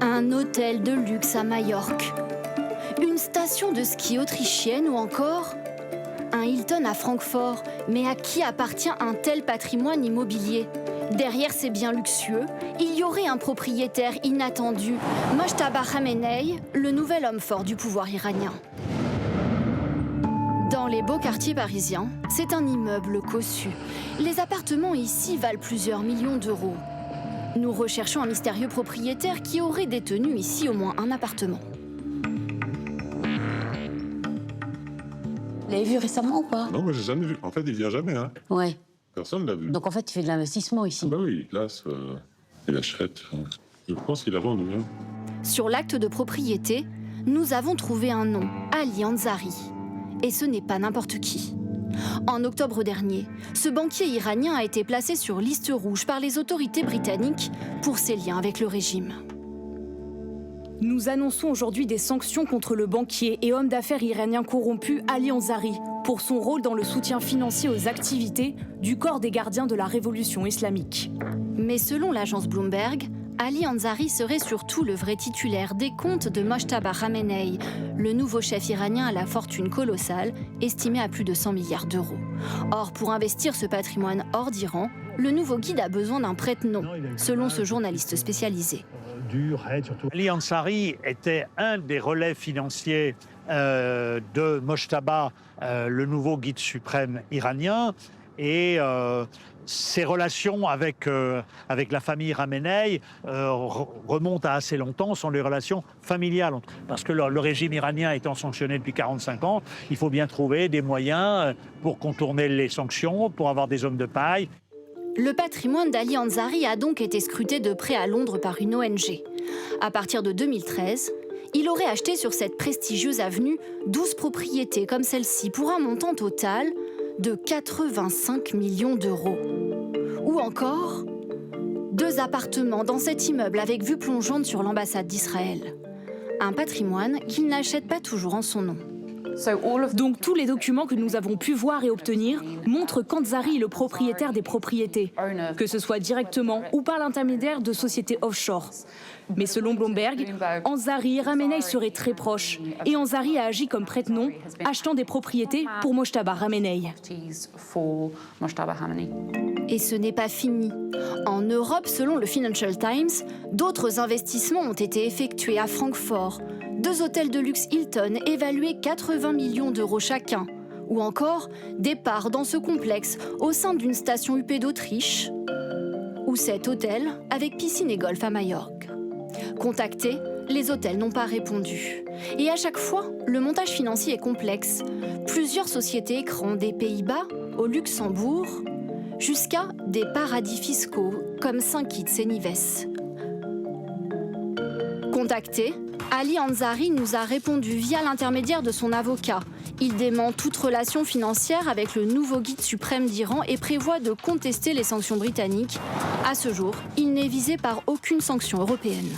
Un hôtel de luxe à Majorque, une station de ski autrichienne ou encore un Hilton à Francfort. Mais à qui appartient un tel patrimoine immobilier? Derrière ces biens luxueux, il y aurait un propriétaire inattendu, Mojtaba Khamenei, le nouvel homme fort du pouvoir iranien. Dans les beaux quartiers parisiens, c'est un immeuble cossu. Les appartements ici valent plusieurs millions d'euros. Nous recherchons un mystérieux propriétaire qui aurait détenu ici au moins un appartement. Vous l'avez vu récemment ou pas? Non, moi j'ai jamais vu. En fait, il vient jamais. Hein. Ouais. Personne l'a vu. Donc en fait, il fait de l'investissement ici. Ah bah oui, il place, il achète. Je pense qu'il a vendu. Hein. Sur l'acte de propriété, nous avons trouvé un nom, Ali Ansari. Et ce n'est pas n'importe qui. En octobre dernier, ce banquier iranien a été placé sur liste rouge par les autorités britanniques pour ses liens avec le régime. Nous annonçons aujourd'hui des sanctions contre le banquier et homme d'affaires iranien corrompu Ali Ansari pour son rôle dans le soutien financier aux activités du corps des gardiens de la révolution islamique. Mais selon l'agence Bloomberg, Ali Ansari serait surtout le vrai titulaire des comptes de Mojtaba Khamenei, le nouveau chef iranien à la fortune colossale, estimée à plus de 100 milliards d'euros. Or, pour investir ce patrimoine hors d'Iran, le nouveau guide a besoin d'un prête-nom, selon ce journaliste spécialisé. Ali Ansari était un des relais financiers de Mojtaba, le nouveau guide suprême iranien, et ses relations avec la famille Khamenei remontent à assez longtemps, sont des relations familiales. Parce que le régime iranien étant sanctionné depuis 45 ans, il faut bien trouver des moyens pour contourner les sanctions, pour avoir des hommes de paille. Le patrimoine d'Ali Ansari a donc été scruté de près à Londres par une ONG. À partir de 2013, il aurait acheté sur cette prestigieuse avenue 12 propriétés comme celle-ci pour un montant total de 85 millions d'euros. Ou encore 2 appartements dans cet immeuble avec vue plongeante sur l'ambassade d'Israël. Un patrimoine qu'il n'achète pas toujours en son nom. Donc tous les documents que nous avons pu voir et obtenir montrent qu'Ansari est le propriétaire des propriétés, que ce soit directement ou par l'intermédiaire de sociétés offshore. Mais selon Bloomberg, Ansari et Khamenei seraient très proches et Ansari a agi comme prête-nom, achetant des propriétés pour Mojtaba Khamenei. Et ce n'est pas fini. En Europe, selon le Financial Times, d'autres investissements ont été effectués à Francfort. 2 hôtels de luxe Hilton évalués 80 millions d'euros chacun. Ou encore des parts dans ce complexe au sein d'une station UP d'Autriche. Ou 7 hôtels avec piscine et golf à Majorque. Contactés, les hôtels n'ont pas répondu. Et à chaque fois, le montage financier est complexe. Plusieurs sociétés écrans des Pays-Bas au Luxembourg, jusqu'à des paradis fiscaux comme Saint-Kitts et Nives. Contacté, Ali Ansari nous a répondu via l'intermédiaire de son avocat. Il dément toute relation financière avec le nouveau guide suprême d'Iran et prévoit de contester les sanctions britanniques. À ce jour, il n'est visé par aucune sanction européenne.